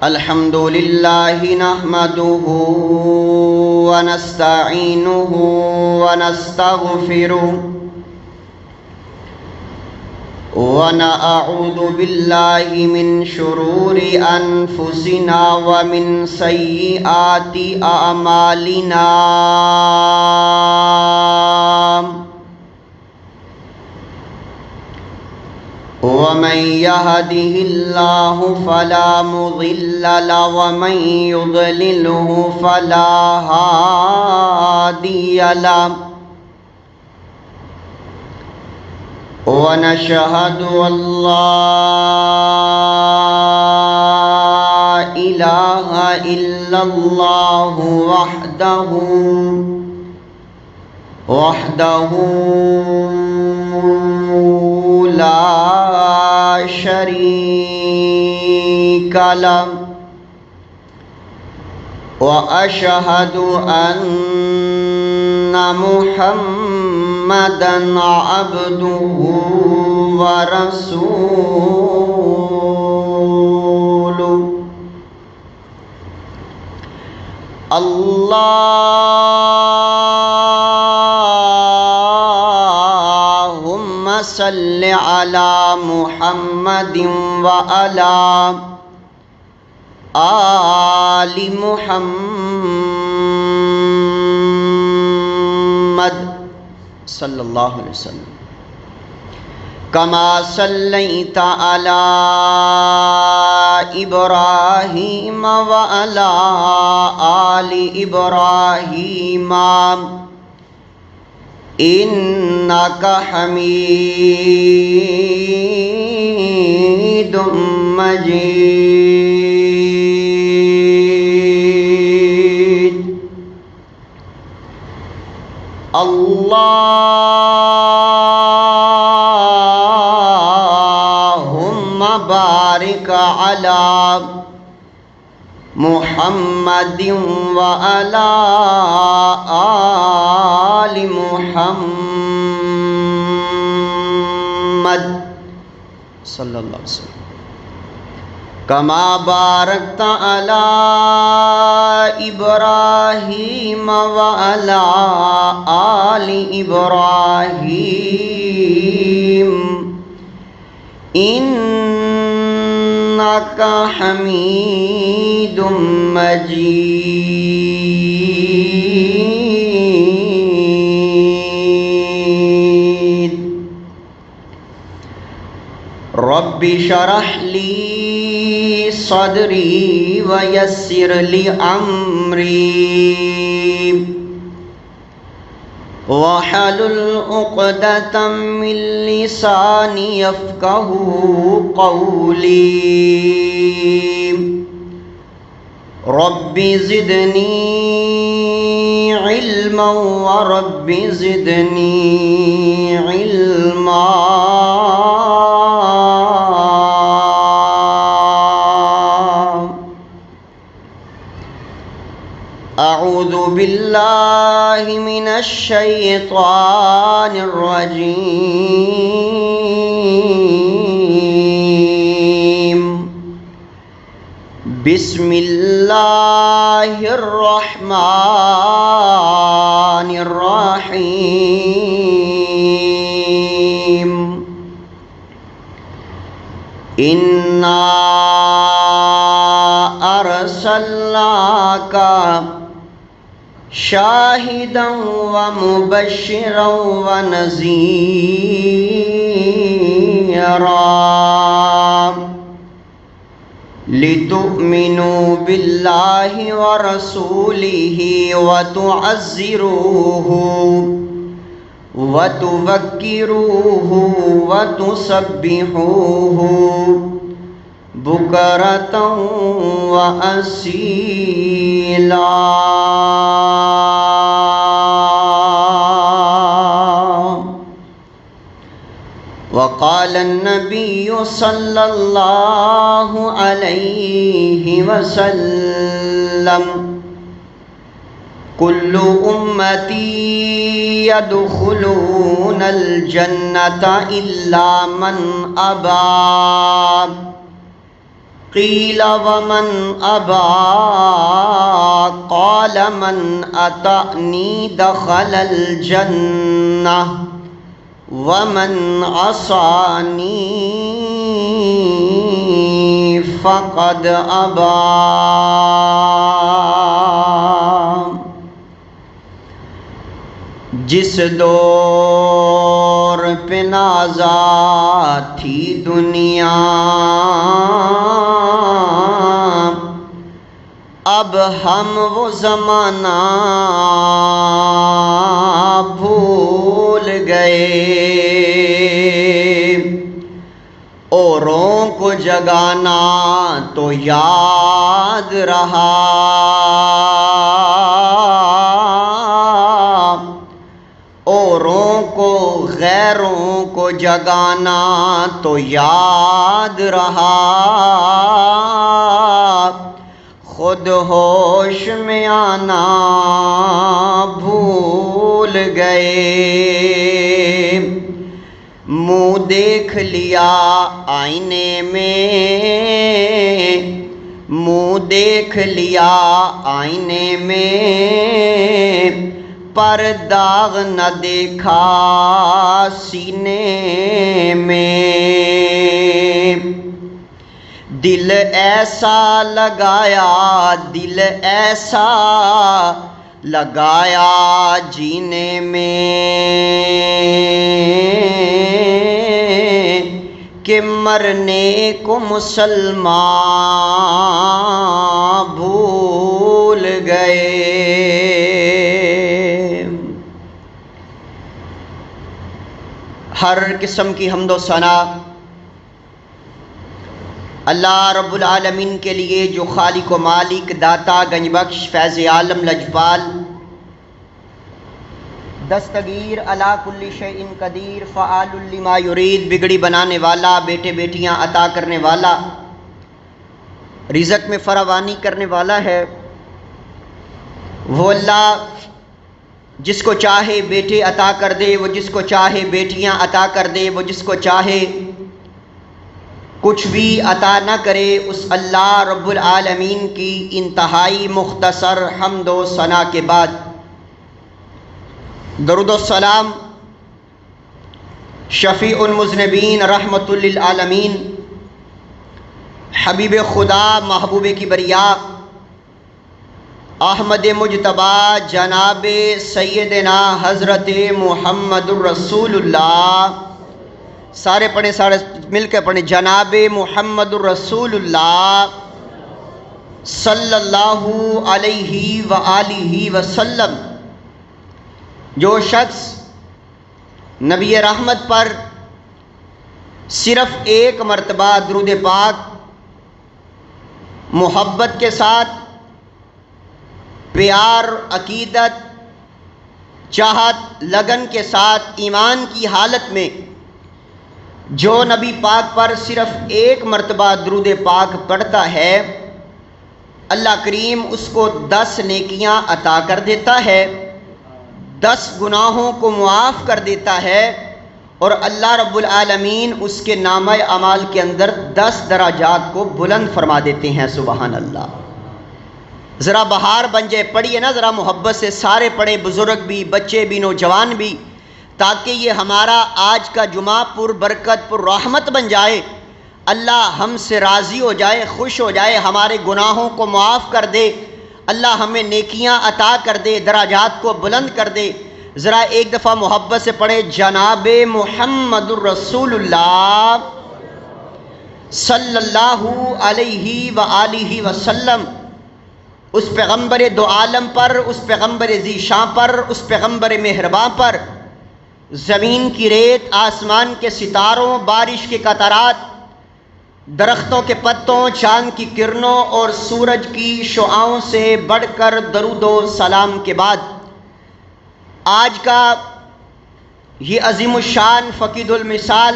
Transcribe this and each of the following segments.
الحمد لله نحمده ونستعينه ونستغفره ونعوذ بالله من شرور أنفسنا ومن سيئات أعمالنا ومن يهده الله فلا مضل له ومن يضلله فلا هادي له ونشهد أن لا إله إلا الله وحده لا شريك له وأشهد أن محمدًا عبده ورسوله اللهم صل على محمد وعلى آل محمد صلی اللہ علیہ وسلم كما صليت على إبراهيم وعلى آل إبراهيم إنك حميد مجيد اللهم بارك على محمد وعلى آل محمد صلی اللہ علیہ وسلم كما باركت على إبراهيم وعلى آل إبراهيم إنك حميد مجيد رب اشرح لي صدري ويسر لي أمري واحلل عقدة من لساني يفقهوا قولي رب زدني علما ورب زدني علما أعوذ بالله من الشيطان الرجيم بسم الله الرحمن الرحيم إنا أرسلناك شاهدا ومبشرا ونذيرا لتؤمنوا بالله ورسوله وتعزروه وتذكروه وتسبحوه بكرة وأصيلا وقال النبي صلى الله عليه وسلم كل أمتي يدخلون الجنة إلا من أبى قیل ومن ابا قال من اطعنی دخل الجنہ ومن عصانی فقد ابا۔ جس دور پہ نازا تھی دنیا، اب ہم وہ زمانہ بھول گئے، اوروں کو جگانا تو یاد رہا، اوروں کو غیروں کو جگانا تو یاد رہا، خود ہوش میں آنا بھول گئے، منہ دیکھ لیا آئینے میں، منہ دیکھ لیا آئینے میں، پر داغ نہ دیکھا سینے میں، دل ایسا لگایا، دل ایسا لگایا جینے میں کہ مرنے کو مسلمان بھول گئے۔ ہر قسم کی حمد و ثنا اللہ رب العالمین کے لیے جو خالق و مالک، داتا، گنج بخش، فیض عالم، لجپال، دستگیر، علی کل شیء قدیر، فعال لما یرید، بگڑی بنانے والا، بیٹے بیٹیاں عطا کرنے والا، رزق میں فراوانی کرنے والا ہے، وہ اللہ جس کو چاہے بیٹے عطا کر دے، وہ جس کو چاہے بیٹیاں عطا کر دے، وہ جس کو چاہے کچھ بھی عطا نہ کرے، اس اللہ رب العالمین کی انتہائی مختصر حمد و ثنا کے بعد درود و سلام شفیع المذنبین رحمت للعالمین، حبیب خدا، محبوب کبریا، احمد مجتبی جناب سیدنا حضرت محمد الرسول اللہ، سارے پڑھیں، سارے مل کے پڑھیں، جناب محمد الرسول اللہ صلی اللہ علیہ وآلہ وسلم۔ جو شخص نبی رحمت پر صرف ایک مرتبہ درود پاک محبت کے ساتھ، پیار، عقیدت، چاہت، لگن کے ساتھ، ایمان کی حالت میں جو نبی پاک پر صرف ایک مرتبہ درود پاک پڑھتا ہے، اللہ کریم اس کو 10 نیکیاں عطا کر دیتا ہے، 10 گناہوں کو معاف کر دیتا ہے، اور اللہ رب العالمین اس کے نامہ اعمال کے اندر 10 درجات کو بلند فرما دیتے ہیں۔ سبحان اللہ۔ ذرا بہار بن جائے، پڑھیے نا ذرا محبت سے، سارے پڑھیں، بزرگ بھی، بچے بھی، نوجوان بھی، تاکہ یہ ہمارا آج کا جمعہ پر برکت، پر رحمت بن جائے، اللہ ہم سے راضی ہو جائے، خوش ہو جائے، ہمارے گناہوں کو معاف کر دے، اللہ ہمیں نیکیاں عطا کر دے، درجات کو بلند کر دے۔ ذرا ایک دفعہ محبت سے پڑھے، جناب محمد الرسول اللہ صلی اللہ علیہ وآلہ وسلم، اس پیغمبر دو عالم پر، اس پیغمبر ذی شان پر، اس پیغمبر مہرباں پر، زمین کی ریت، آسمان کے ستاروں، بارش کے قطرات، درختوں کے پتوں، چاند کی کرنوں اور سورج کی شعاؤں سے بڑھ کر درود و سلام کے بعد آج کا یہ عظیم الشان فقید المثال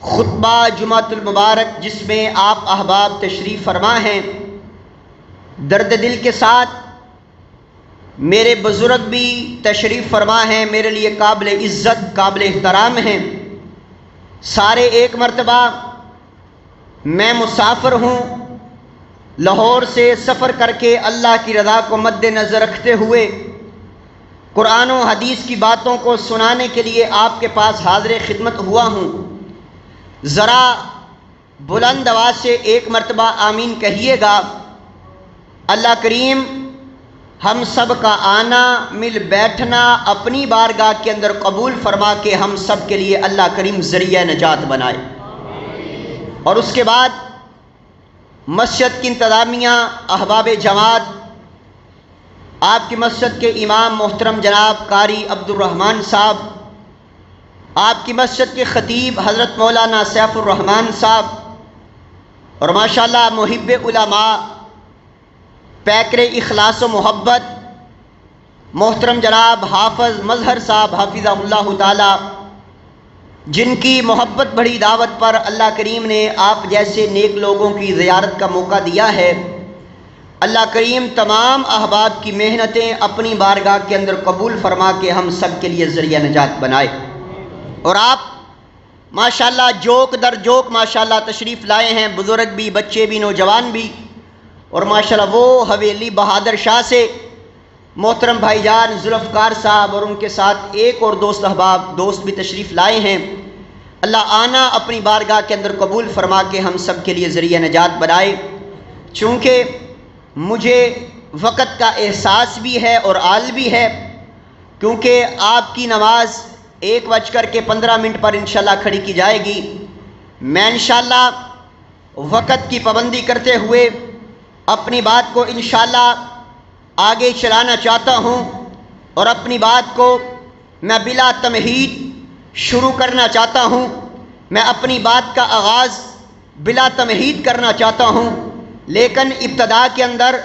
خطبہ جمعۃ المبارک، جس میں آپ احباب تشریف فرما ہیں، درد دل کے ساتھ میرے بزرگ بھی تشریف فرما ہیں، میرے لیے قابل عزت، قابل احترام ہیں، سارے ایک مرتبہ میں مسافر ہوں، لاہور سے سفر کر کے اللہ کی رضا کو مد نظر رکھتے ہوئے قرآن و حدیث کی باتوں کو سنانے کے لیے آپ کے پاس حاضر خدمت ہوا ہوں۔ ذرا بلند آواز سے ایک مرتبہ آمین کہیے گا۔ اللہ کریم ہم سب کا آنا، مل بیٹھنا اپنی بارگاہ کے اندر قبول فرما کے ہم سب کے لیے اللہ کریم ذریعہ نجات بنائے۔ اور اس کے بعد مسجد کی انتظامیہ، احباب جماعت، آپ کی مسجد کے امام محترم جناب قاری عبد الرحمن صاحب، آپ کی مسجد کے خطیب حضرت مولانا سیف الرحمن صاحب، اور ماشاءاللہ محب علماء، پیکر اخلاص و محبت محترم جناب حافظ مظہر صاحب حافظہ اللہ تعالی، جن کی محبت بڑی دعوت پر اللہ کریم نے آپ جیسے نیک لوگوں کی زیارت کا موقع دیا ہے۔ اللہ کریم تمام احباب کی محنتیں اپنی بارگاہ کے اندر قبول فرما کے ہم سب کے لیے ذریعہ نجات بنائے۔ اور آپ ماشاءاللہ جوک در جوک ماشاءاللہ تشریف لائے ہیں، بزرگ بھی، بچے بھی، نوجوان بھی، اور ماشاءاللہ وہ حویلی بہادر شاہ سے محترم بھائی جان ذوالفقار صاحب اور ان کے ساتھ ایک اور دوست احباب دوست بھی تشریف لائے ہیں۔ اللہ آنا اپنی بارگاہ کے اندر قبول فرما کے ہم سب کے لیے ذریعہ نجات بنائے۔ چونکہ مجھے وقت کا احساس بھی ہے اور آل بھی ہے، کیونکہ آپ کی نماز 1:15 پر انشاءاللہ کھڑی کی جائے گی۔ میں انشاءاللہ وقت کی پابندی کرتے ہوئے اپنی بات کو انشاءاللہ آگے چلانا چاہتا ہوں، اور اپنی بات کو میں بلا تمہید شروع کرنا چاہتا ہوں۔ میں اپنی بات کا آغاز بلا تمہید کرنا چاہتا ہوں، لیکن ابتدا کے اندر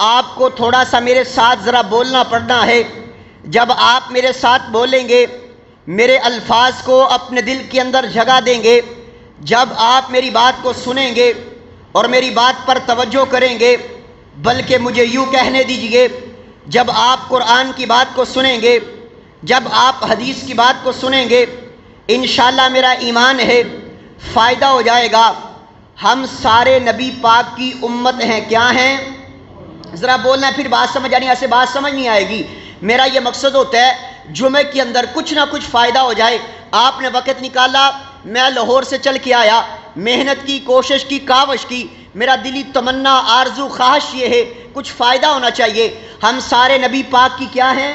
آپ کو تھوڑا سا میرے ساتھ ذرا بولنا پڑنا ہے۔ جب آپ میرے ساتھ بولیں گے، میرے الفاظ کو اپنے دل کے اندر جگہ دیں گے، جب آپ میری بات کو سنیں گے اور میری بات پر توجہ کریں گے، بلکہ مجھے یوں کہنے دیجئے، جب آپ قرآن کی بات کو سنیں گے، جب آپ حدیث کی بات کو سنیں گے، انشاءاللہ میرا ایمان ہے فائدہ ہو جائے گا۔ ہم سارے نبی پاک کی امت ہیں۔ کیا ہیں؟ ذرا بولنا ہے، پھر بات سمجھ آنی، ایسے بات سمجھ نہیں آئے گی۔ میرا یہ مقصد ہوتا ہے جمعے کے اندر کچھ نہ کچھ فائدہ ہو جائے۔ آپ نے وقت نکالا، میں لاہور سے چل کے آیا، محنت کی، کوشش کی، کاوش کی، میرا دلی تمنا، آرزو، خواہش یہ ہے کچھ فائدہ ہونا چاہیے۔ ہم سارے نبی پاک کی کیا ہیں؟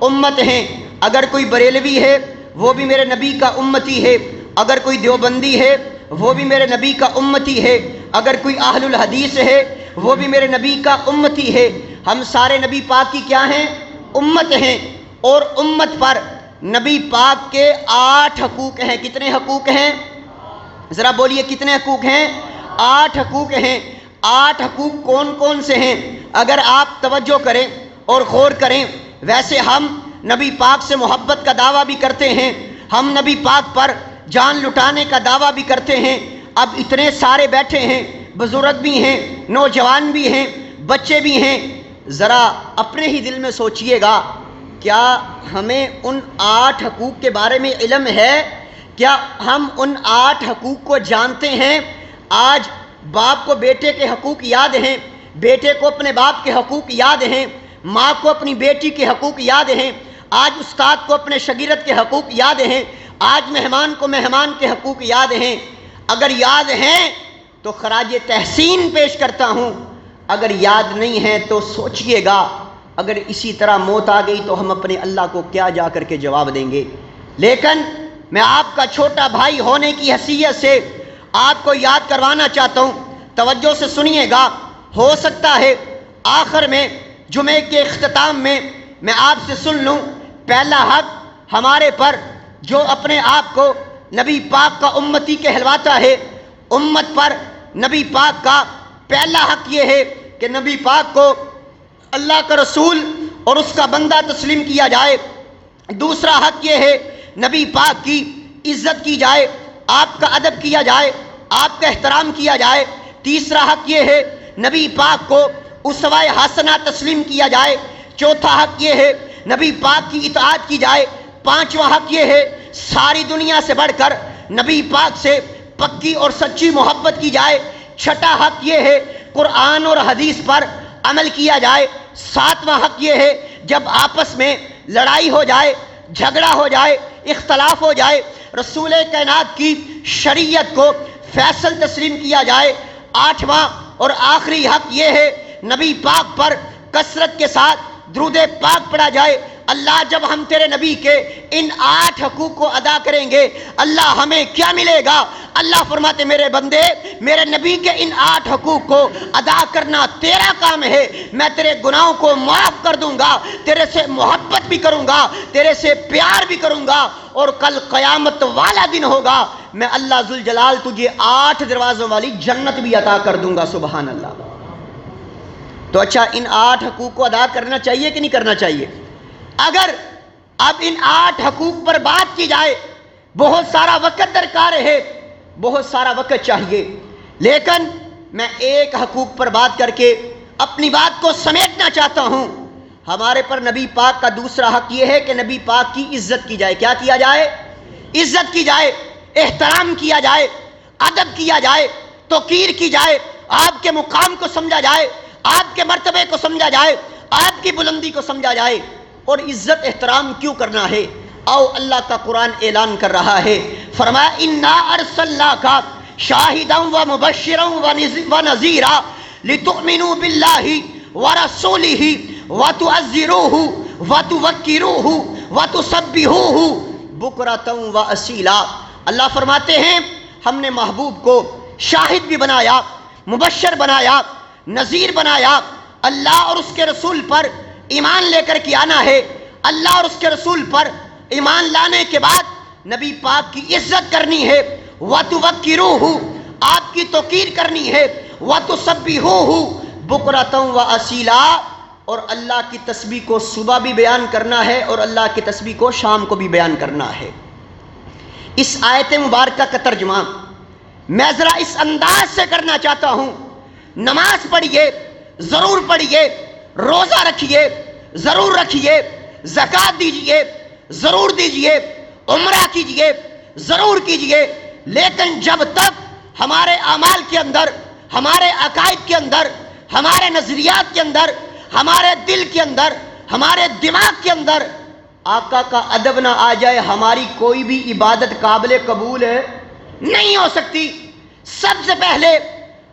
امت ہیں۔ اگر کوئی بریلوی ہے وہ بھی میرے نبی کا امتی ہے، اگر کوئی دیوبندی ہے وہ بھی میرے نبی کا امتی ہے، اگر کوئی اہل الحدیث ہے وہ بھی میرے نبی کا امتی ہے۔ ہم سارے نبی پاک کی کیا ہیں؟ امت ہیں۔ اور امت پر نبی پاک کے 8 حقوق ہیں۔ کتنے حقوق ہیں؟ ذرا بولیے کتنے حقوق ہیں؟ 8 حقوق ہیں۔ 8 حقوق کون کون سے ہیں؟ اگر آپ توجہ کریں اور غور کریں، ویسے ہم نبی پاک سے محبت کا دعویٰ بھی کرتے ہیں، ہم نبی پاک پر جان لٹانے کا دعویٰ بھی کرتے ہیں۔ اب اتنے سارے بیٹھے ہیں، بزرگ بھی ہیں، نوجوان بھی ہیں، بچے بھی ہیں، ذرا اپنے ہی دل میں سوچئے گا، کیا ہمیں ان 8 حقوق کے بارے میں علم ہے؟ کیا ہم ان 8 حقوق کو جانتے ہیں؟ آج باپ کو بیٹے کے حقوق یاد ہیں، بیٹے کو اپنے باپ کے حقوق یاد ہیں، ماں کو اپنی بیٹی کے حقوق یاد ہیں، آج استاد کو اپنے شاگرد کے حقوق یاد ہیں، آج مہمان کو مہمان کے حقوق یاد ہیں۔ اگر یاد ہیں تو خراج تحسین پیش کرتا ہوں، اگر یاد نہیں ہیں تو سوچئے گا، اگر اسی طرح موت آ گئی تو ہم اپنے اللہ کو کیا جا کر کے جواب دیں گے۔ لیکن میں آپ کا چھوٹا بھائی ہونے کی حیثیت سے آپ کو یاد کروانا چاہتا ہوں، توجہ سے سنیے گا۔ ہو سکتا ہے آخر میں جمعے کے اختتام میں میں آپ سے سن لوں، پہلا حق ہمارے پر جو اپنے آپ کو نبی پاک کا امتی کہلواتا ہے، امت پر نبی پاک کا پہلا حق یہ ہے کہ نبی پاک کو اللہ کا رسول اور اس کا بندہ تسلیم کیا جائے۔ دوسرا حق یہ ہے نبی پاک کی عزت کی جائے، آپ کا ادب کیا جائے، آپ کا احترام کیا جائے۔ تیسرا حق یہ ہے نبی پاک کو اسوہ حسنہ تسلیم کیا جائے۔ چوتھا حق یہ ہے نبی پاک کی اطاعت کی جائے۔ پانچواں حق یہ ہے ساری دنیا سے بڑھ کر نبی پاک سے پکی اور سچی محبت کی جائے۔ چھٹا حق یہ ہے قرآن اور حدیث پر عمل کیا جائے۔ ساتواں حق یہ ہے جب آپس میں لڑائی ہو جائے، جھگڑا ہو جائے، اختلاف ہو جائے، رسول کائنات کی شریعت کو فیصل تسلیم کیا جائے۔ آٹھواں اور آخری حق یہ ہے نبی پاک پر کثرت کے ساتھ درود پاک پڑھا جائے۔ اللہ جب ہم تیرے نبی کے ان 8 حقوق کو ادا کریں گے اللہ ہمیں کیا ملے گا؟ اللہ فرماتے میرے بندے میرے نبی کے ان 8 حقوق کو ادا کرنا تیرا کام ہے، میں تیرے گناہوں کو معاف کر دوں گا، تیرے سے محبت بھی کروں گا، تیرے سے پیار بھی کروں گا، اور کل قیامت والا دن ہوگا میں اللہ ذوالجلال تجھے 8 دروازوں والی جنت بھی عطا کر دوں گا۔ سبحان اللہ۔ تو اچھا ان 8 حقوق کو ادا کرنا چاہیے کہ نہیں کرنا چاہیے؟ اگر اب ان 8 حقوق پر بات کی جائے بہت سارا وقت درکار ہے، بہت سارا وقت چاہیے، لیکن میں ایک حقوق پر بات کر کے اپنی بات کو سمیٹنا چاہتا ہوں۔ ہمارے پر نبی پاک کا دوسرا حق یہ ہے کہ نبی پاک کی عزت کی جائے۔ کیا کیا جائے؟ عزت کی جائے، احترام کیا جائے، ادب کیا جائے، توقیر کی جائے، آپ کے مقام کو سمجھا جائے، آپ کے مرتبے کو سمجھا جائے، آپ کی بلندی کو سمجھا جائے۔ اور عزت احترام کیوں کرنا ہے؟ او اللہ کا قرآن اعلان کر رہا ہے، فرمایا انا ارسلناک شاہدا ومبشرا ونذیرا لتؤمنوا باللہ ورسولہ وتعزروہ وتوقروہ وتسبحوہ بکرۃ واصیلا۔ اللہ فرماتے ہیں ہم نے محبوب کو شاہد بھی بنایا، مبشر بنایا، نذیر بنایا۔ اللہ اور اس کے رسول پر ایمان لے کر کے آنا ہے، اللہ اور اس کے رسول پر ایمان لانے کے بعد نبی پاک کی عزت کرنی ہے، وَتُوَقِّرُوهُ آپ کی توقیر کرنی ہے، وَتُسَبِّحُوهُ بُكْرَةً وَأَصِيلًا اور اللہ کی تسبیح کو صبح بھی بیان کرنا ہے اور اللہ کی تسبیح کو شام کو بھی بیان کرنا ہے۔ اس آیت مبارکہ کا ترجمہ میں ذرا اس انداز سے کرنا چاہتا ہوں، نماز پڑھیے، ضرور پڑھیے، روزہ رکھیے، ضرور رکھیے، زکوٰۃ دیجئے، ضرور دیجئے، عمرہ کیجئے، ضرور کیجئے، لیکن جب تک ہمارے اعمال کے اندر، ہمارے عقائد کے اندر، ہمارے نظریات کے اندر، ہمارے دل کے اندر، ہمارے دماغ کے اندر آقا کا ادب نہ آ جائے ہماری کوئی بھی عبادت قابل قبول نہیں ہو سکتی۔ سب سے پہلے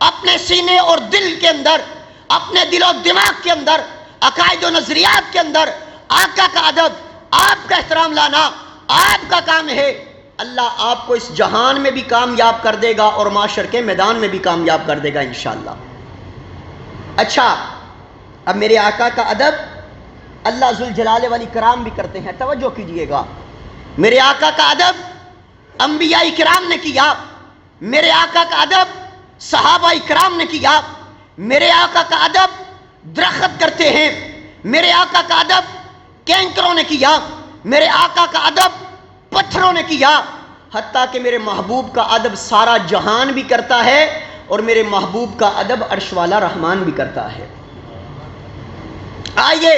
اپنے سینے اور دل کے اندر، اپنے دل و دماغ کے اندر، عقائد و نظریات کے اندر آقا کا ادب، آپ کا احترام لانا آپ کا کام ہے۔ اللہ آپ کو اس جہان میں بھی کامیاب کر دے گا اور معاشر کے میدان میں بھی کامیاب کر دے گا انشاءاللہ۔ اچھا اب میرے آقا کا ادب اللہ ذوالجلال والاکرام بھی کرتے ہیں، توجہ کیجئے گا۔ میرے آقا کا ادب انبیاء کرام نے کیا، میرے آقا کا ادب صحابہ کرام نے کیا، میرے آقا کا ادب درخت کرتے ہیں، میرے آقا کا ادب کینکروں نے کیا، میرے آقا کا ادب پتھروں نے کیا، حتیٰ کہ میرے محبوب کا ادب سارا جہان بھی کرتا ہے اور میرے محبوب کا ادب عرش والا رحمان بھی کرتا ہے۔ آئیے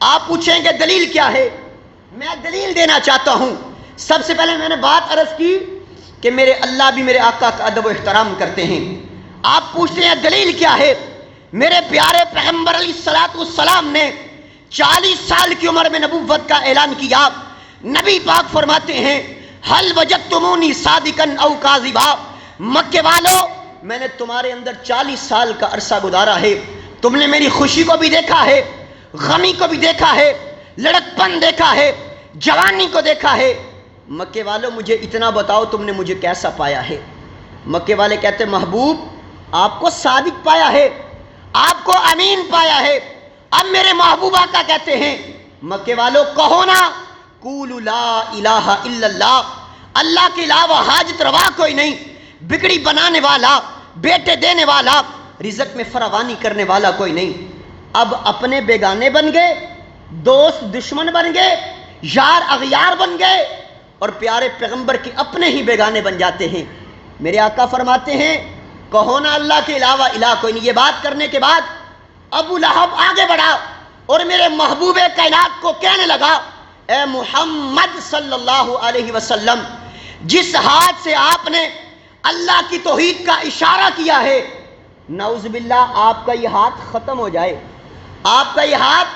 آپ پوچھیں گے دلیل کیا ہے؟ میں دلیل دینا چاہتا ہوں۔ سب سے پہلے میں نے بات عرض کی کہ میرے اللہ بھی میرے آقا کا ادب و احترام کرتے ہیں۔ آپ پوچھتے ہیں دلیل کیا ہے؟ میرے پیارے پیغمبر علیہ السلام نے 40 سال کی عمر میں نبوت کا اعلان کیا۔ نبی پاک فرماتے ہیں حل وجدتمونی صادقا او کاذبا، مکے والو میں نے تمہارے اندر 40 سال کا عرصہ گزارا ہے، تم نے میری خوشی کو بھی دیکھا ہے، غمی کو بھی دیکھا ہے، لڑکپن دیکھا ہے، جوانی کو دیکھا ہے، مکے والو مجھے اتنا بتاؤ تم نے مجھے کیسا پایا ہے؟ مکے والے کہتے محبوب آپ کو صادق پایا ہے، آپ کو امین پایا ہے۔ اب میرے محبوب آقا کہتے ہیں مکے والو کہو نا قولوا لا الہ الا اللہ، اللہ کے علاوہ حاجت روا کوئی نہیں، بگڑی بنانے والا، بیٹے دینے والا، رزق میں فراوانی کرنے والا کوئی نہیں۔ اب اپنے بیگانے بن گئے، دوست دشمن بن گئے، یار اغیار بن گئے اور پیارے پیغمبر کے اپنے ہی بیگانے بن جاتے ہیں۔ میرے آقا فرماتے ہیں کہو نا اللہ کے علاوہ الہ کوئی نہیں۔ یہ بات کرنے کے بعد ابو لہب آگے بڑھا اور میرے محبوب کائنات کو کہنے لگا اے محمد صلی اللہ علیہ وسلم، جس ہاتھ سے آپ نے اللہ کی توحید کا اشارہ کیا ہے، نعوذ باللہ آپ کا یہ ہاتھ ختم ہو جائے، آپ کا یہ ہاتھ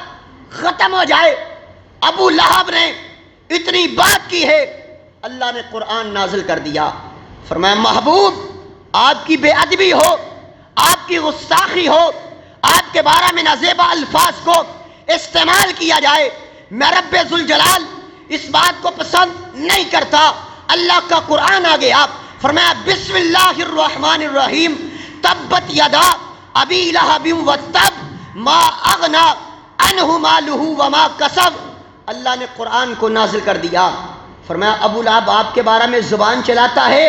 ختم ہو جائے۔ ابو لہب نے اتنی بات کی ہے، اللہ نے قرآن نازل کر دیا، فرمایا محبوب آپ کی بے ادبی ہو، آپ کی گستاخی ہو، آپ کے بارے میں نازیبا الفاظ کو استعمال کیا جائے، میں رب ذوالجلال اس بات کو پسند نہیں کرتا۔ اللہ کا قرآن آ گیا، فرمایا بسم اللہ الرحمن الرحیم تبت یدا ابی لہب وتب ما اغنا عنہ مالہ وما کسب۔ اللہ نے قرآن کو نازل کر دیا، فرمایا ابو لہب آپ کے بارے میں زبان چلاتا ہے،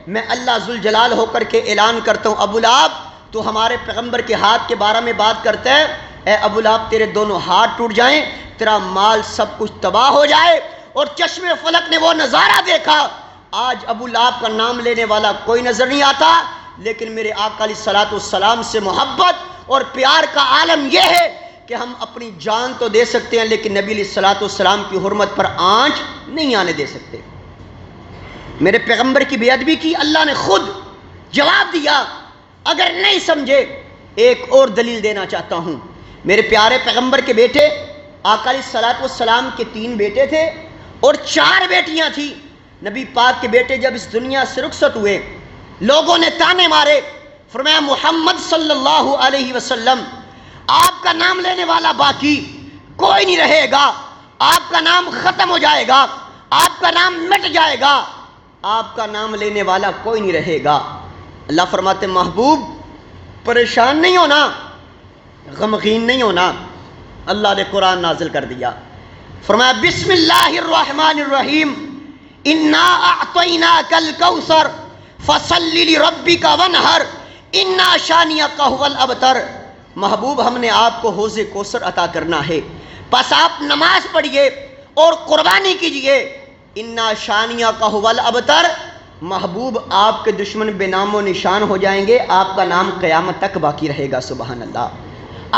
میں اللہ ذوالجلال ہو کر کے اعلان کرتا ہوں ابو لہب تو ہمارے پیغمبر کے ہاتھ کے بارے میں بات کرتا ہے، اے ابو لہب تیرے دونوں ہاتھ ٹوٹ جائیں، تیرا مال سب کچھ تباہ ہو جائے۔ اور چشم فلک نے وہ نظارہ دیکھا، آج ابو لہب کا نام لینے والا کوئی نظر نہیں آتا، لیکن میرے آقا علیہ الصلوۃ والسلام سے محبت اور پیار کا عالم یہ ہے کہ ہم اپنی جان تو دے سکتے ہیں لیکن نبی علیہ الصلوۃ والسلام کی حرمت پر آنچ نہیں آنے دے سکتے۔ میرے پیغمبر کی بے ادبی کی اللہ نے خود جواب دیا۔ اگر نہیں سمجھے ایک اور دلیل دینا چاہتا ہوں، میرے پیارے پیغمبر کے بیٹے آقا علیہ الصلوۃ والسلام کے 3 بیٹے تھے اور 4 بیٹیاں تھیں۔ نبی پاک کے بیٹے جب اس دنیا سے رخصت ہوئے، لوگوں نے تانے مارے، فرمایا محمد صلی اللہ علیہ وسلم آپ کا نام لینے والا باقی کوئی نہیں رہے گا، آپ کا نام ختم ہو جائے گا، آپ کا نام مٹ جائے گا، آپ کا نام لینے والا کوئی نہیں رہے گا۔ اللہ فرماتے محبوب پریشان نہیں ہونا، غمگین نہیں ہونا۔ اللہ نے قرآن نازل کر دیا، فرمایا بسم اللہ الرحمن الرحیم انا اعطیناک الکوثر فصل لربک وانحر انا شانئک ھو الابتر۔ محبوب ہم نے آپ کو حوض کوثر عطا کرنا ہے، بس آپ نماز پڑھیے اور قربانی کیجئے۔ انا شانئک ھو الابتر، محبوب آپ کے دشمن بے نام و نشان ہو جائیں گے، آپ کا نام قیامت تک باقی رہے گا۔ سبحان اللہ۔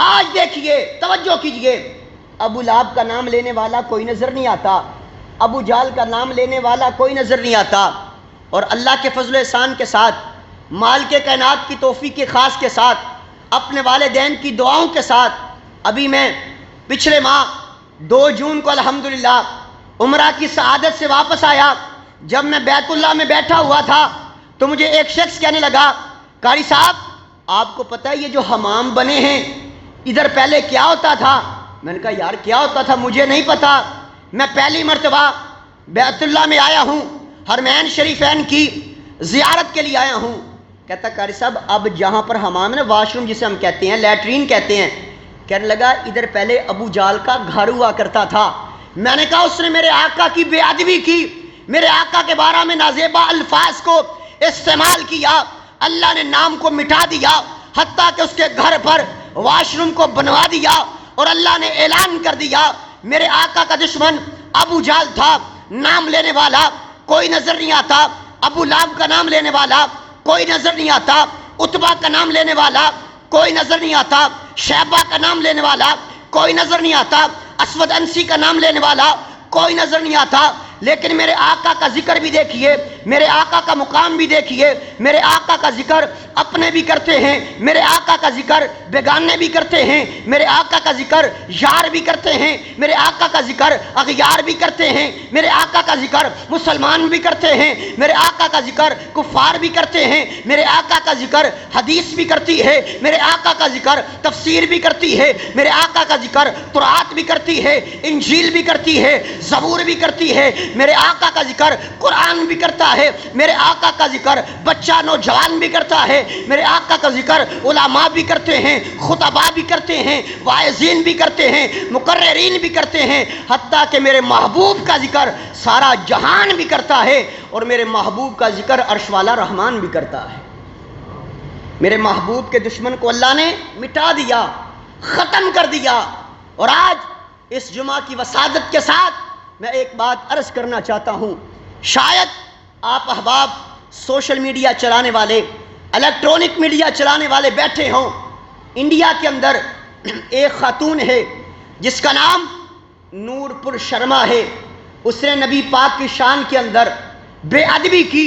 آج دیکھیے، توجہ کیجئے، ابو لہب کا نام لینے والا کوئی نظر نہیں آتا، ابو جہل کا نام لینے والا کوئی نظر نہیں آتا، اور اللہ کے فضل و احسان کے ساتھ، مالک کائنات کی توفیق خاص کے ساتھ، اپنے والدین کی دعاؤں کے ساتھ، ابھی میں پچھلے ماہ 2 جون کو الحمدللہ عمرہ کی سعادت سے واپس آیا۔ جب میں بیت اللہ میں بیٹھا ہوا تھا تو مجھے ایک شخص کہنے لگا، قاری صاحب آپ کو پتہ ہے یہ جو حمام بنے ہیں ادھر پہلے کیا ہوتا تھا؟ میں نے کہا یار کیا ہوتا تھا مجھے نہیں پتا، میں پہلی مرتبہ بیت اللہ میں آیا ہوں، حرمین شریفین کی زیارت کے لیے آیا ہوں۔ کہتا قاری صاحب اب جہاں پر حمام ہے نا، واش روم جسے ہم کہتے ہیں، لیٹرین کہتے ہیں، کہنے لگا ادھر پہلے ابو جہل کا گھر ہوا کرتا تھا۔ میں نے کہا اس نے میرے آقا کی بے ادبی کی، میرے آقا کے بارے میں نازیبا الفاظ کو استعمال کیا، اللہ نے نام کو مٹا دیا، حتیٰ کہ اس کے گھر پر واش روم کو بنوا دیا، اور اللہ نے اعلان کر دیا میرے آقا کا دشمن ابو جہل تھا، نام لینے والا کوئی نظر نہیں آتا، ابو لہب کا نام لینے والا کوئی نظر نہیں آتا، عتبہ کا نام لینے والا کوئی نظر نہیں آتا، شیبہ کا نام لینے والا کوئی نظر نہیں آتا، اسود انسی کا نام لینے والا کوئی نظر نہیں آتا۔ لیکن میرے آقا کا ذکر بھی دیکھیے، میرے آقا کا مقام بھی دیکھیے، میرے آقا کا ذکر اپنے بھی کرتے ہیں، میرے آقا کا ذکر بیگانے بھی کرتے ہیں، میرے آقا کا ذکر یار بھی کرتے ہیں، میرے آقا کا ذکر اغیار بھی کرتے ہیں، میرے آقا کا ذکر مسلمان بھی کرتے ہیں، میرے آقا کا ذکر کفار بھی کرتے ہیں، میرے آقا کا ذکر حدیث بھی کرتی ہے، میرے آقا کا ذکر تفسیر بھی کرتی ہے، میرے آقا کا ذکر قرآن بھی کرتی ہے، انجیل بھی کرتی ہے، زبور بھی کرتی ہے، میرے آقا کا ذکر قرآن بھی کرتا ہے، میرے آقا کا ذکر بچہ نوجوان بھی کرتا ہے، میرے آقا کا ذکر علماء بھی کرتے ہیں، خطباء بھی کرتے ہیں، واعظین بھی کرتے ہیں، مقررین بھی کرتے ہیں، حتیٰ کہ میرے محبوب کا ذکر سارا جہان بھی کرتا ہے، اور میرے محبوب کا ذکر عرش والا رحمان بھی کرتا ہے۔ میرے محبوب کے دشمن کو اللہ نے مٹا دیا، ختم کر دیا۔ اور آج اس جمعہ کی وسادت کے ساتھ میں ایک بات عرض کرنا چاہتا ہوں، شاید آپ احباب سوشل میڈیا چلانے والے، الیکٹرونک میڈیا چلانے والے بیٹھے ہوں، انڈیا کے اندر ایک خاتون ہے جس کا نام نور پور شرما ہے، اس نے نبی پاک کی شان کے اندر بے ادبی کی،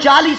40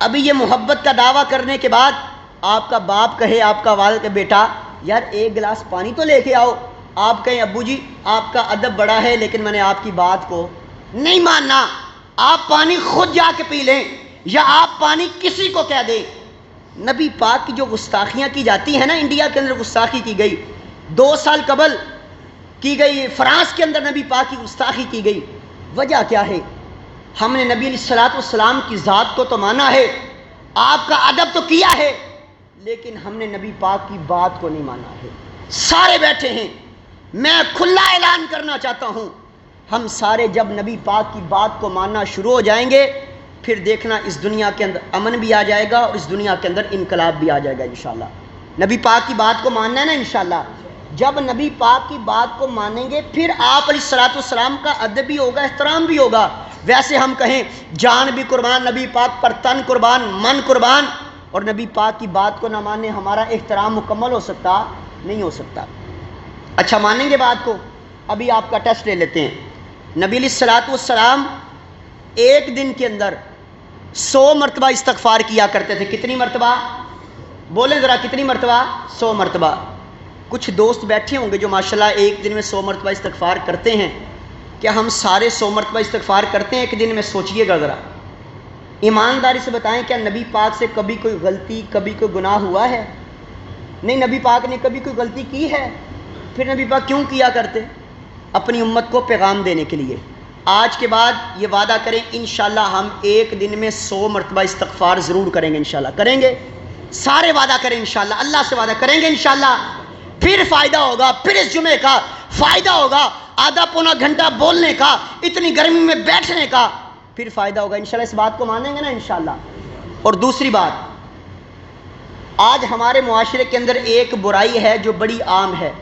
ابھی یہ محبت کا دعویٰ کرنے کے بعد آپ کا باپ کہے، آپ کا والد کہ بیٹا یار ایک گلاس پانی تو لے کے آؤ، آپ کہیں ابو جی آپ کا ادب بڑا ہے لیکن میں نے آپ کی بات کو نہیں ماننا، آپ پانی خود جا کے پی لیں یا آپ پانی کسی کو کہہ دیں۔ نبی پاک کی جو گستاخیاں کی جاتی ہیں نا، انڈیا کے اندر گستاخی کی گئی، 2 سال قبل کی گئی، فرانس کے اندر نبی پاک کی گستاخی کی گئی، وجہ کیا ہے؟ ہم نے نبی علیہ السلام کی ذات کو تو مانا ہے، آپ کا ادب تو کیا ہے، لیکن ہم نے نبی پاک کی بات کو نہیں مانا ہے۔ سارے بیٹھے ہیں، میں کھلا اعلان کرنا چاہتا ہوں، ہم سارے جب نبی پاک کی بات کو ماننا شروع ہو جائیں گے، پھر دیکھنا اس دنیا کے اندر امن بھی آ جائے گا اور اس دنیا کے اندر انقلاب بھی آ جائے گا انشاءاللہ۔ نبی پاک کی بات کو ماننا ہے نا انشاءاللہ، جب نبی پاک کی بات کو مانیں گے پھر آپ علیہ السلام کا ادب بھی ہوگا، احترام بھی ہوگا۔ ویسے ہم کہیں جان بھی قربان نبی پاک پر، تن قربان، من قربان، اور نبی پاک کی بات کو نہ ماننے ہمارا احترام مکمل ہو سکتا نہیں ہو سکتا۔ اچھا مانیں گے بات کو؟ ابھی آپ کا ٹیسٹ لے لیتے ہیں۔ نبی علیہ السلام ایک دن کے اندر 100 مرتبہ استغفار کیا کرتے تھے۔ کتنی مرتبہ؟ بولیں ذرا کتنی مرتبہ؟ 100 مرتبہ۔ کچھ دوست بیٹھے ہوں گے جو ماشاءاللہ ایک دن میں 100 مرتبہ استغفار کرتے ہیں، کیا ہم سارے 100 مرتبہ استغفار کرتے ہیں ایک دن میں؟ سوچئے گا ذرا، ایمانداری سے بتائیں کیا نبی پاک سے کبھی کوئی غلطی، کبھی کوئی گناہ ہوا ہے؟ نہیں، نبی پاک نے کبھی کوئی غلطی کی ہے؟ پھر نبی پاک کیوں کیا کرتے؟ اپنی امت کو پیغام دینے کے لیے۔ آج کے بعد یہ وعدہ کریں انشاءاللہ ہم ایک دن میں 100 مرتبہ استغفار ضرور کریں گے، انشاءاللہ کریں گے، سارے وعدہ کریں انشاءاللہ، اللہ سے وعدہ کریں گے انشاءاللہ، پھر فائدہ ہوگا، پھر اس جمعے کا فائدہ ہوگا، آدھا پونا گھنٹہ بولنے کا، اتنی گرمی میں بیٹھنے کا، پھر فائدہ ہوگا انشاءاللہ۔ اس بات کو مانیں گے نا انشاءاللہ۔ اور دوسری بات، آج ہمارے معاشرے کے اندر ایک برائی ہے جو بڑی عام ہے،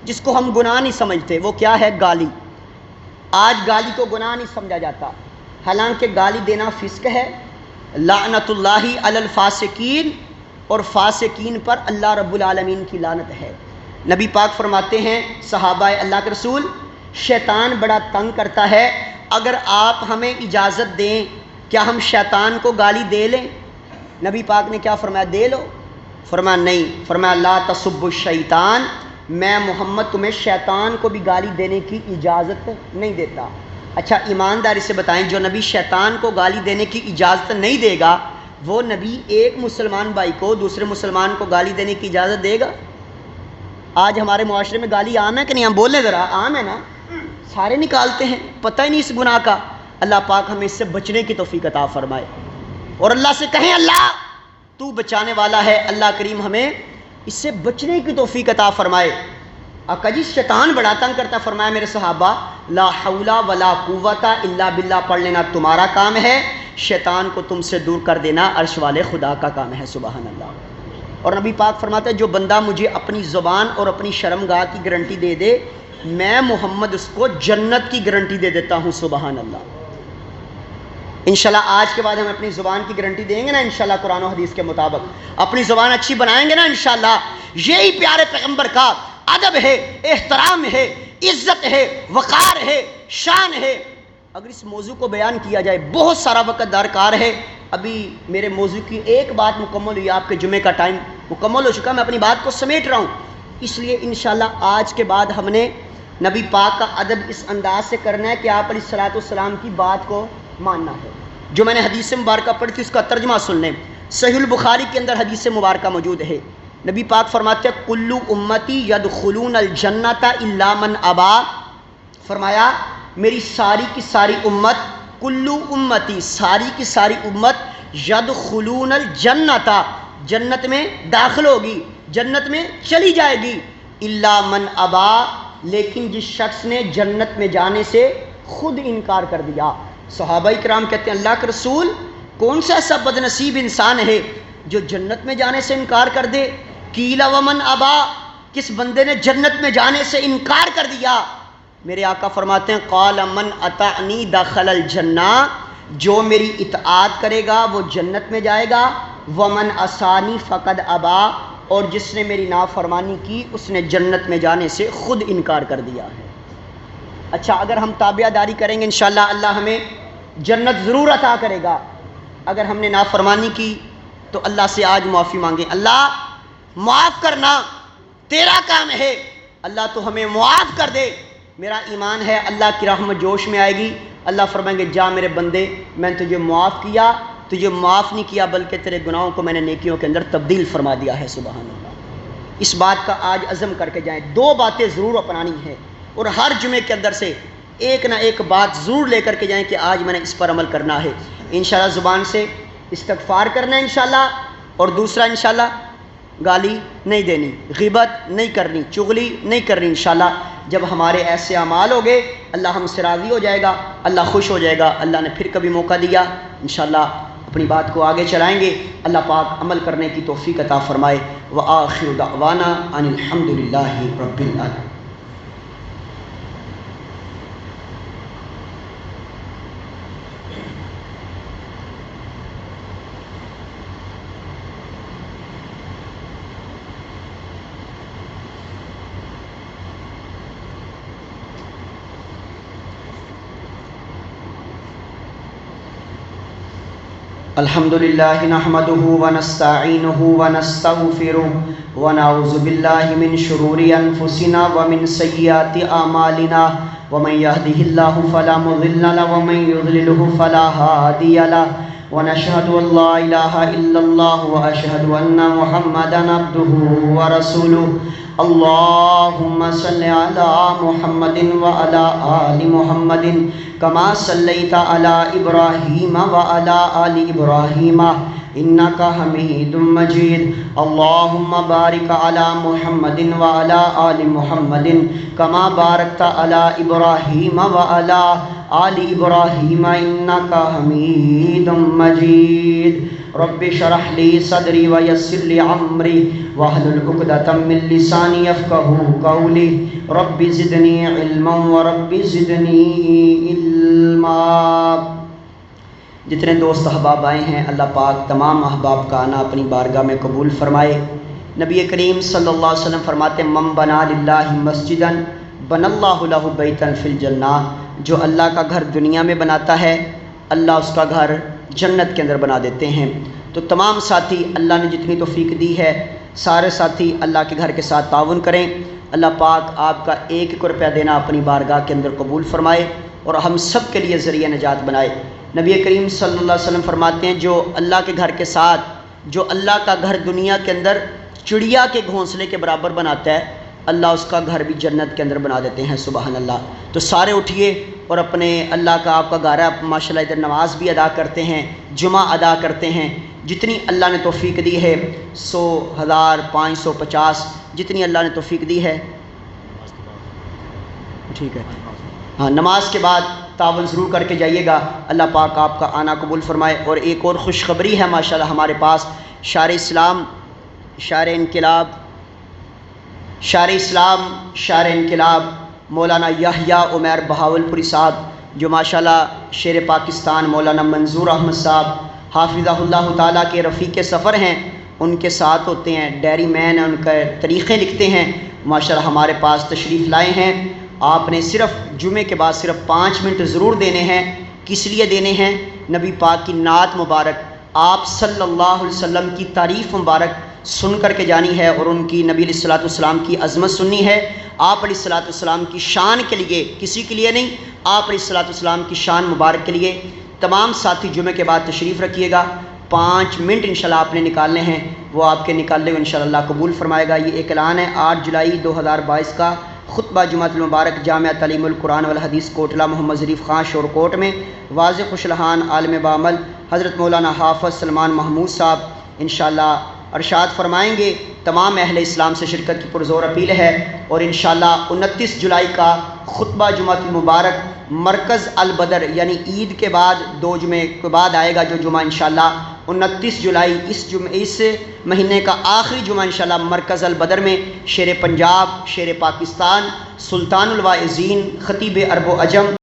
جس کو ہم گناہ نہیں سمجھتے، وہ کیا ہے؟ گالی۔ آج گالی کو گناہ نہیں سمجھا جاتا، حالانکہ گالی دینا فسق ہے۔ لعنت اللہ علی الفاسقین، اور فاسقین پر اللہ رب العالمین کی لعنت ہے۔ نبی پاک فرماتے ہیں صحابہ اللہ کے رسول، شیطان بڑا تنگ کرتا ہے، اگر آپ ہمیں اجازت دیں کیا ہم شیطان کو گالی دے لیں؟ نبی پاک نے کیا فرمایا؟ دے لو۔ فرمایا نہیں، فرمایا لا تسبوا الشیطان، میں محمد تمہیں شیطان کو بھی گالی دینے کی اجازت نہیں دیتا۔ اچھا ایمانداری سے بتائیں، جو نبی شیطان کو گالی دینے کی اجازت نہیں دے گا، وہ نبی ایک مسلمان بھائی کو دوسرے مسلمان کو گالی دینے کی اجازت دے گا؟ آج ہمارے معاشرے میں گالی عام ہے کہ نہیں؟ ہم بولیں ذرا، عام ہے نا، سارے نکالتے ہیں، پتہ ہی نہیں اس گناہ کا۔ اللہ پاک ہمیں اس سے بچنے کی توفیق عطا فرمائے، اور اللہ سے کہیں اللہ تو بچانے والا ہے، اللہ کریم ہمیں اس سے بچنے کی توفیق عطا فرمائے۔ آقا جی شیطان بڑا تنگ کرتا، فرمایا میرے صحابہ لا حول ولا قوت الا باللہ پڑھ لینا تمہارا کام ہے، شیطان کو تم سے دور کر دینا عرش والے خدا کا کام ہے، سبحان اللہ۔ اور نبی پاک فرماتے ہیں جو بندہ مجھے اپنی زبان اور اپنی شرمگاہ کی گارنٹی دے دے، میں محمد اس کو جنت کی گارنٹی دے دیتا ہوں، سبحان اللہ۔ انشاءاللہ آج کے بعد ہم اپنی زبان کی گارنٹی دیں گے نا انشاءاللہ، قرآن و حدیث کے مطابق اپنی زبان اچھی بنائیں گے نا انشاءاللہ۔ یہی پیارے پیغمبر کا ادب ہے، احترام ہے، عزت ہے، وقار ہے، شان ہے۔ اگر اس موضوع کو بیان کیا جائے بہت سارا وقت درکار ہے، ابھی میرے موضوع کی ایک بات مکمل ہوئی، آپ کے جمعے کا ٹائم مکمل ہو چکا، میں اپنی بات کو سمیٹ رہا ہوں، اس لیے انشاءاللہ آج کے بعد ہم نے نبی پاک کا ادب اس انداز سے کرنا ہے کہ آپ علیہ السلام کی بات کو ماننا ہے۔ جو میں نے حدیث مبارکہ پڑھی تھی اس کا ترجمہ سن لیں، صحیح البخاری کے اندر حدیث مبارکہ موجود ہے۔ نبی پاک فرماتے ہیں کلو امتی یدخلون الجنت الا من ابا، فرمایا میری ساری کی ساری امت، کلو امتی ساری کی ساری امت، یدخلون الجنت جنت میں داخل ہوگی، جنت میں چلی جائے گی، الا من ابا لیکن جس شخص نے جنت میں جانے سے خود انکار کر دیا۔ صحابہ کرام کہتے ہیں اللہ کے رسول کون سا ایسا بد نصیب انسان ہے جو جنت میں جانے سے انکار کر دے؟ قیل ومن ابا، کس بندے نے جنت میں جانے سے انکار کر دیا؟ میرے آقا فرماتے ہیں قال من اطعنی دخل الجنہ، جو میری اطاعت کرے گا وہ جنت میں جائے گا، ومن عصانی فقد ابا، اور جس نے میری نافرمانی کی اس نے جنت میں جانے سے خود انکار کر دیا ہے۔ اچھا اگر ہم تابعہ داری کریں گے انشاءاللہ اللہ ہمیں جنت ضرور عطا کرے گا، اگر ہم نے نافرمانی کی تو اللہ سے آج معافی مانگیں، اللہ معاف کرنا تیرا کام ہے، اللہ تو ہمیں معاف کر دے، میرا ایمان ہے اللہ کی رحمت جوش میں آئے گی، اللہ فرمائیں گے جا میرے بندے میں نے تجھے معاف کیا، تجھے معاف نہیں کیا بلکہ تیرے گناہوں کو میں نے نیکیوں کے اندر تبدیل فرما دیا ہے۔ سبحان اللہ، اس بات کا آج عزم کر کے جائیں، دو باتیں ضرور اپنانی ہیں اور ہر جمعے کے اندر سے ایک نہ ایک بات ضرور لے کر کے جائیں کہ آج میں نے اس پر عمل کرنا ہے۔ انشاءاللہ زبان سے استغفار کرنا ہے انشاءاللہ، اور دوسرا انشاءاللہ گالی نہیں دینی، غیبت نہیں کرنی، چغلی نہیں کرنی۔ انشاءاللہ جب ہمارے ایسے اعمال ہو گئے اللہ ہم سے راضی ہو جائے گا، اللہ خوش ہو جائے گا، اللہ نے پھر کبھی موقع دیا انشاءاللہ اپنی بات کو آگے چلائیں گے، اللہ پاک عمل کرنے کی توفیق عطا فرمائے۔ وآخر دعوانا ان الحمدللہ رب العالمین۔ الحمد للہ نحمده ونستعینه ونستغفره ونعوذ باللہ من شرور انفسنا ومن سیئات اعمالنا ومن يهده الله فلا مضل له ومن يضلله فلا هادي له ونشهد ان لا اله الا الله واشهد ان محمدا عبده ورسوله اللهم صل على محمد وعلى آل محمد كما صليت على إبراهيم وعلى آل إبراهيم إنك حميد مجيد اللهم بارك على محمد وعلى آل محمد كما باركت على إبراهيم وعلى آل إبراهيم إنك حميد مجيد رب اشرح لي صدري ويسر لي امري واحلل عقدة من لساني يفقهوا قولي رب زدني علما ورب زدني علما۔ جتنے دوست احباب آئے ہیں اللہ پاک تمام احباب کا آنا اپنی بارگاہ میں قبول فرمائے۔ نبی کریم صلی اللہ علیہ وسلم فرماتے ہیں من بنا للہ مسجدا بنى اللہ لہ بیتا فی الجنہ، جو اللہ کا گھر دنیا میں بناتا ہے اللہ اس کا گھر جنت کے اندر بنا دیتے ہیں۔ تو تمام ساتھی اللہ نے جتنی توفیق دی ہے سارے ساتھی اللہ کے گھر کے ساتھ تعاون کریں، اللہ پاک آپ کا ایک ایک روپیہ دینا اپنی بارگاہ کے اندر قبول فرمائے اور ہم سب کے لیے ذریعہ نجات بنائے۔ نبی کریم صلی اللہ علیہ وسلم فرماتے ہیں جو اللہ کے گھر کے ساتھ، جو اللہ کا گھر دنیا کے اندر چڑیا کے گھونسلے کے برابر بناتا ہے اللہ اس کا گھر بھی جنت کے اندر بنا دیتے ہیں۔ سبحان اللہ۔ تو سارے اٹھیے اور اپنے اللہ کا آپ کا گھر ہے ماشاء اللہ ادھر نماز بھی ادا کرتے ہیں، جمعہ ادا کرتے ہیں، جتنی اللہ نے توفیق دی ہے 100 1000 550 جتنی اللہ نے توفیق دی ہے ٹھیک ہے ہاں نماز کے بعد تعاون ضرور کر کے جائیے گا، اللہ پاک آپ کا آنا قبول فرمائے۔ اور ایک اور خوشخبری ہے ماشاءاللہ ہمارے پاس، شار اسلام شار انقلاب مولانا یحییٰ عمیر بہاولپوری صاحب جو ماشاءاللہ شیر پاکستان مولانا منظور احمد صاحب حافظہ اللہ تعالیٰ کے رفیق سفر ہیں، ان کے ساتھ ہوتے ہیں، ڈائری مین ہیں، ان کے طریقے لکھتے ہیں، ماشاءاللہ ہمارے پاس تشریف لائے ہیں۔ آپ نے صرف جمعے کے بعد صرف 5 منٹ ضرور دینے ہیں۔ کس لیے دینے ہیں؟ نبی پاک کی نعت مبارک، آپ صلی اللہ علیہ وسلم کی تعریف مبارک سن کر کے جانی ہے اور ان کی نبی علیہ الصلوۃ والسلام کی عظمت سننی ہے، آپ علیہ الصلوۃ والسلام کی شان کے لیے، کسی کے لیے نہیں، آپ علیہ الصلوۃ والسلام کی شان مبارک کے لیے۔ تمام ساتھی جمعے کے بعد تشریف رکھیے گا، 5 منٹ انشاءاللہ آپ نے نکالنے ہیں، وہ آپ کے نکالنے ہوئے انشاءاللہ قبول فرمائے گا۔ یہ ایک اعلان ہے 8 جولائی 2022 کا خطبہ جمعۃ المبارک جامعہ تعلیم القرآن والحدیث کوٹلہ محمد ظریف خان شور کوٹ میں واضح خوشلحان عالم بعمل حضرت مولانا حافظ سلمان محمود صاحب انشاءاللہ ارشاد فرمائیں گے۔ تمام اہل اسلام سے شرکت کی پرزور اپیل ہے اور انشاءاللہ 29 جولائی کا خطبہ جمعۃ المبارک مرکز البدر یعنی عید کے بعد 2 جمعے کے بعد آئے گا جو جمعہ انشاءاللہ 29 جولائی اس مہینے کا آخری جمعہ انشاءاللہ مرکز البدر میں شیر پنجاب، شیر پاکستان، سلطان الواعظین، خطیب عرب و عجم